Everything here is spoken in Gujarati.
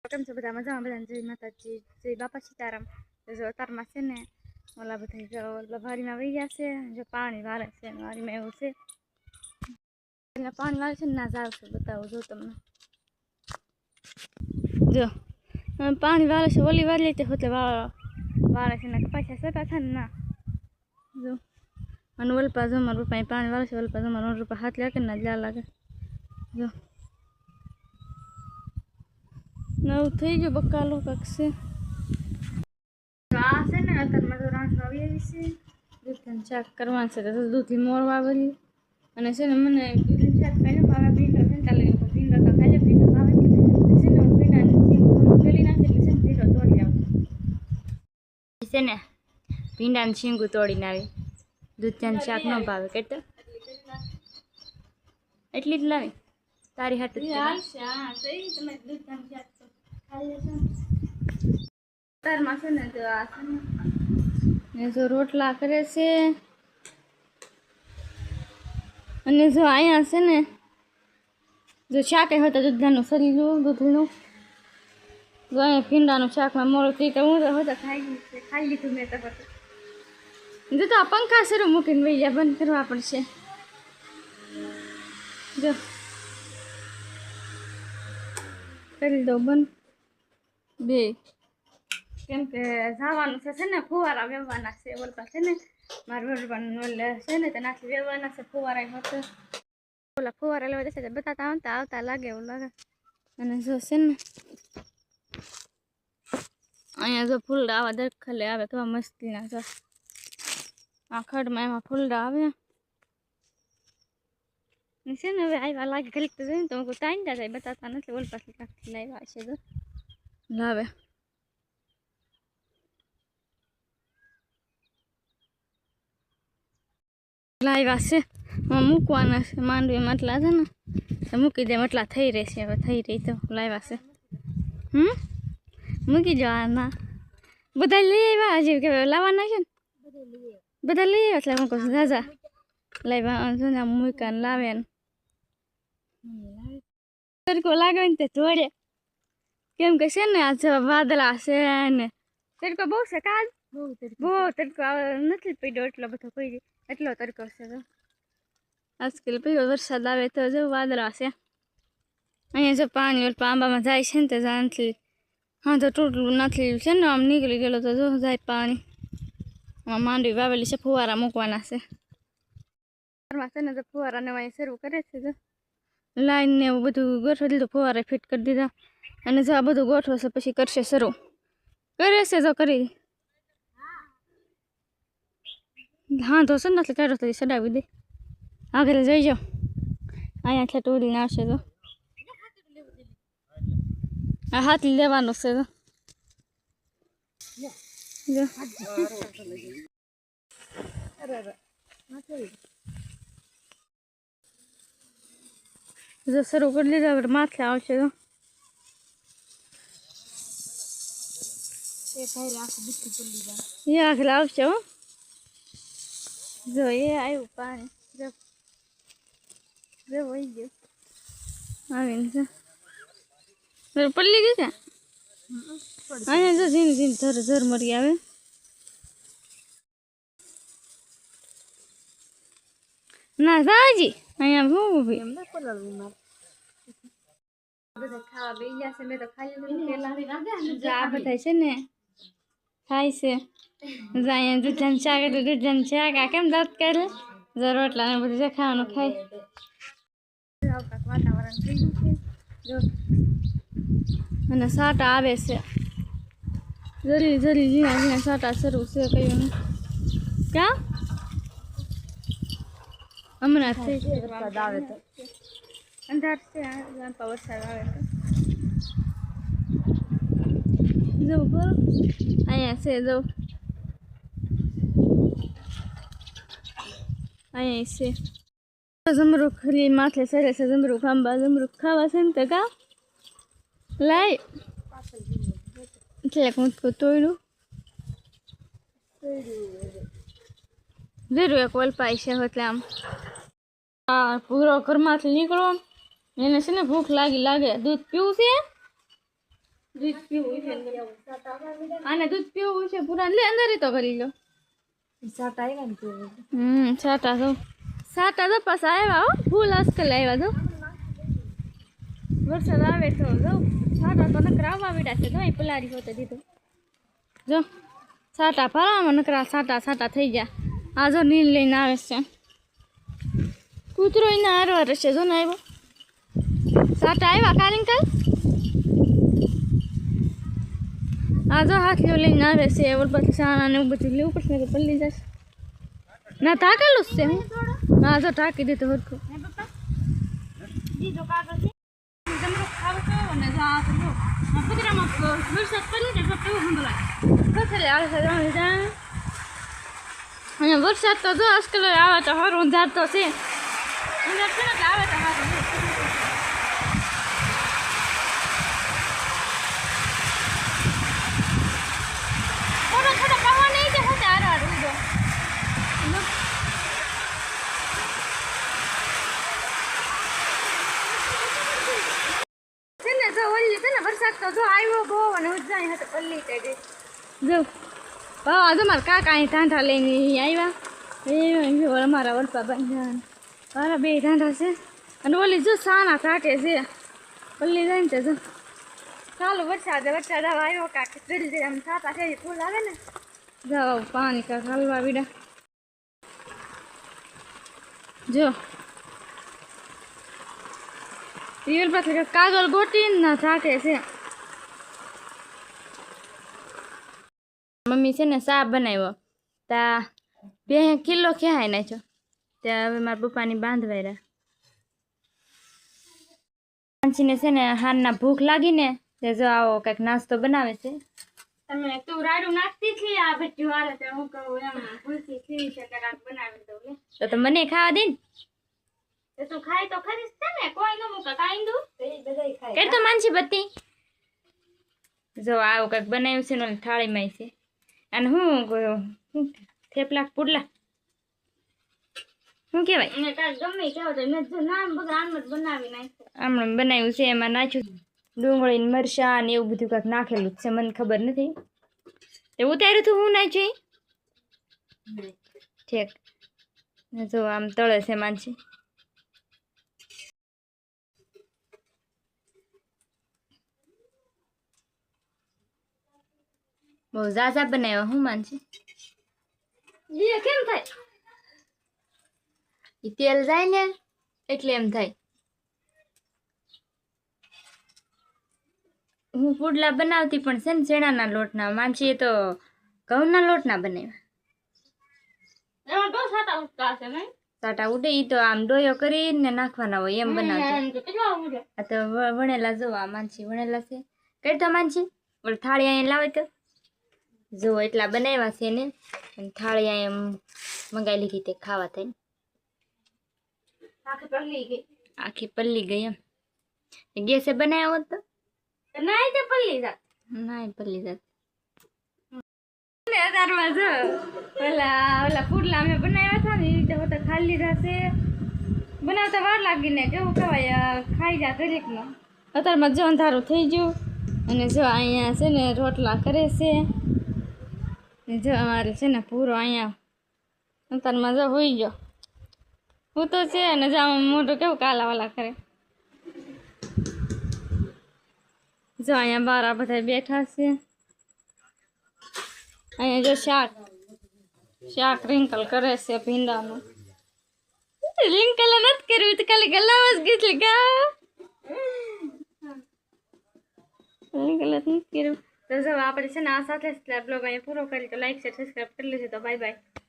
કેમ છો બધા મજામાં? બધાને જય માતાજી, જય બાપા સીતારામ. જો અતારમાં છે ને ઓલા બધા વારીમાં વહી ગયા છે. જો પાણી વારે છે વારીમાં એવું છે એટલે પાણી વારે છે ને ના જાવ છું બતાવું જો તમને. જો પાણી વારે છે ઓલી વારી લેતી એટલે વારે છે ને પાછા સતા થાય ને ના જો અને ઓલપા જો મારા પપ્પા પાણી વારે છે. ઓલપા જો મારા પપ્પા હાથ લાગે ને જ લાગે જો નવું થઈ ગયું બકાલો કાંક છે. આ છે ને અત્યારમાં તો રાંધવા આવી આવી છે. દૂધનું શાક કરવાનું છે તો દૂધથી મોર વાવેલી અને છે ને મને દૂધનું શાક ખાઈ ભાવે ભીંડો છે ને ચાલે ભીંડો તો ખાઈ ભીંડો ભાવે છે ને ભીંડાની પેલી નાખી એટલે છે ને ભીંડો તોડી આવું છે ને ભીંડાની શીંગું તોડીને આવી. દૂધનું શાક ન ભાવે કેટલો એટલી જ લાવી તારી હાથ તમે દૂધનું શાક તારમાં છે ને તો આ છે ને જો રોટલા કરે છે અને જો અહીંયા છે ને જો શાક હોતા દૂધનું સરીલું દૂધનું જો અહીંયા ભીંડાનું શાકમાં મોડું થઈ તો હું તો હોતા ખાઈ લીધું મેં તો હોતું જો તો આ પંખા શરૂ મૂકીને વહી જાય બંધ કરવા પડશે. જો કરી દો બંધ બે કેમ કે જવાનું છે ને ફુવારા વેવવાના છે. ઓલપા છે ને મારા વરવાનું ઓલે છે ને તેનાથી વેવવાના છે ફુવારા હોતે ઓલા ફુવારા લેવા જશે બતાતા આવતા લાગે એવું લાગે. અને જો છે ને અહીંયા જો ફૂલડા આવા દરખલે આવે કેવા મસ્તીના જો આ ખડમાં એમાં ફૂલડા આવે છે ને હવે આવ્યા લાગે ઘડીક તો જોઈને તો કોઈ ટાઈમ જાય બતાતા નથી. ઓલ પાછી કાંકથી લાવ્યા છે જો લાવે લાવ્યા છે મૂકવાના છે માંડવી માટલા છે ને તો મૂકી દે માટલા થઈ રહેશે. હવે થઈ રહી તો લાવ્યા છે મૂકી જવાના બધા લઈ આવ્યા હજી કે લાવવાના છે ને બધા લઈ આવ્યા એટલે હું કહું છું રાજા લાવ્યા મૂકાને લાવે ને તડકો લાગે ને તે જોડે કેમ કે છે ને આ વાદળા છે ને તડકો બહુ છે કાલ બહુ તડકો નથી પડ્યો એટલો બધો પડી એટલો તડકો છે તો આજકાલ પડ્યો વરસાદ આવે તો જો વાદળા છે. અહીંયા જો પાણી આંબામાં જાય છે ને તો જાણથી હા તો તૂટલું નથી છે ને આમ નીકળી ગયેલો તો જો જાય પાણી આમાં માંડવી વાવેલી છે ફુવારા મૂકવાના છે. છે ને તો ફુવારાને અહીં શરૂ કરે છે તો લાઈન ને એવું બધું ગોઠવી દીધું ફુવારા ફિટ કરી દીધા અને જો આ બધું ગોઠવશે પછી કરશે શરૂ કરે છે જો કરી હા તો છે ને એટલે કાઢો તો ચડાવી દે આગળ જઈ જાઓ અહીંયા એટલે ટોરીને આવશે તો આ હાથ લેવાનો છે તો જો શરૂ કરી દીધા આપણે માથે આવશે તો એ આગળ આવશે હો જો એ આવ્યું પાણી જો વહી ગયું આવીને છે પલ્લી ગઈ ત્યાં અહીંયા જો ઝીણ ઝીણ ઝર મરી આવે ના સાજી અહીંયા હું ઊભી બધા ખાવા બે ગયા છે મેં તો ખાઈ લીધું પેલા આ બધા છે ને ખાય છે અહીંયા દૂધનું શાક એટલે દૂધનું શાક આ કેમ દાંત કરે જો રોટલા ને બધું ખાવાનું ખાય વાતાવરણ થઈ ગયું છે જો અને સાટા આવે છે જરી જરી ઝીણા ઝીણા સાટા શરૂ છે કયું ક્યાં હમણાં થઈ વરસાદ આવે તો અંધાર છે વરસાદ આવે તો જવું બરોબર અહીંયા છે જવું અહીંયા છે જમરૂખ ખરી માથે સરે છે જમરૂખ આંબા જમરૂખ ખાવા છે ને તો કા લાય એટલે હું તોડ્યું જરૂર એક ઓલપાઈ છે એટલે આમ હા પૂરો ઘરમાંથી નીકળો એને છે ને ભૂખ લાગે દૂધ પીવું છે દૂધ પીવું છે આને દૂધ પીવું છે પૂરા લે અંદર તો કરી લો સાટા તો પાછા આવ્યા હો ફૂલ આજકાલ આવ્યા તો વરસાદ આવે તો જો સાટા તો નકરા આવવા વીડા છે જો પલારી હોતે દીધું જો સાટા ભરામાં નકરા સાટા થઈ ગયા આ જો નીલ લઈને આવે છે કૂતરો એને હારવા રહેશે જો ને આવ્યો સાટા આવ્યા કારિંકલ આ જો હાથલીઓ લઈને આવે છે ઓલ પછી સાણા ને એવું બધું લેવું પડશે તો પલ્લી જશે ના ટાકેલું જ છે હું હા જો ટાંકી દીધું હરખું કુતરામાં વરસાદ પડ્યો ને કેવું ઠંડુ લાગે અહીંયા વરસાદ તો જો આજકાલ આવે તો સારું ઊંધાર છે આવે તો સારું થોડો પવન નહીં કે હોતે હાર ઉડો છે ને જો ઓલી છે ને વરસાદ તો જો આવ્યો બહુ અને ઉજાઈ હતો પલ્લી તે ગઈ જો બાવા જો મારા કાકા અહીં ઠાંઠા લઈને આવ્યા એ અમારા વલપા બાંધ્યા મારા બે ઠાંઠા છે અને ઓલી જો સાના કાઢે છે પલ્લી જાય ને જો ચાલો વરસાદ આવ્યો કાંક જલ્દી આમ છાતા છે ફૂલ આવે ને જાઓ પાણી કાંક હલવા વિડા જો રિયલ પાસે કાગળ ગોટીને ના છાંટે છે મમ્મી છે ને શાક બનાવ્યો તા 2 કિલો ખેહાઈ નાખ્યો ત્યાં હવે મારા પપ્પાની બાંધવાય રહ્યા પાંચીને છે ને હારના ભૂખ લાગીને તે જો આવો કંઈક નાસ્તો બનાવે છે તમે તું રાડું નાખતી છે આ બધી વારે તો હું કહું એમ ભૂલથી ખીરી છે કે રાત બનાવી દઉં તો મને ખાવા દે ને તું ખાય તો ખરી છે ને કોઈ ન મૂકે કાઈ દઉં બધાય ખાય કે તો માનસી બત્તી જો આવું કંઈક બનાવ્યું છે ને થાળીમાં છે અને હું થેપલા પુડલા શું કહેવાય એને કાંઈ ગમે કહેવાય તો મેં જો નામ બગા આમ જ બનાવી નાખ્યું આમણે બનાવ્યું છે એમાં નાખ્યું ડુંગળી ને મરચાં ને એવું બધું કાંઈક નાખેલું છે મને ખબર નથી એ ઉતાર્યું હતું હું નાખ્યું ઠીક જો આમ તળે છે માનસી બહુ ઝાઝા બનાવ્યા હું માનસી એ કેમ થાય એ તેલ જાય ને એટલે એમ થાય હું પુડલા બનાવતી પણ છે ને ચણાના લોટના માનસી તો ઘઉંના લોટના બનાવ્યા સાટા ઉડે એ તો આમ ડોયો કરીને નાખવાના હોય એમ બનાવતી આ તો વણેલા જો આ માનસી વણેલા છે કઈ તો માનસી ઓલ થાળી અહીંયા લાવે તો જો એટલા બનાવ્યા છે ને થાળી અહીંયા મંગાવી લીધી તે ખાવા થઈને આખી પલ્લી ગઈ એમ ગેસે બનાવ્યો હોત તો પલ્લી જાત ઓલા પુડલા અમે બનાવ્યા હતા ને એ રીતે હોતા ખાઈ લીધા છે બનાવતા વાર લાગીને કેવું કહેવાય ખાઈ જા દરેકનો અત્યારમાં જો અંધારું થઈ ગયું અને જો અહીંયા છે ને રોટલા કરે છે જો અમારે છે ને પૂરો અહીંયા અત્યારમાં જો હોઈ ગયો હું તો છે ને જો મોટું કેવું કાલાવાલા કરે જો અહીંયા બારા બધા બેઠા છે અહીંયા જો શાક રિંકલ કરે છે ભીંડાનું રિંકલ નથી કર્યું તો ખાલી ગલાવા જ ગીતલી ગા રિંકલ નથી કર્યું તો જો આપણે છે ને આ સાથે બ્લોગ અહીંયા પૂરો કરી તો લાઈક શેર સબસ્ક્રાઈબ કરી લેજો તો બાય બાય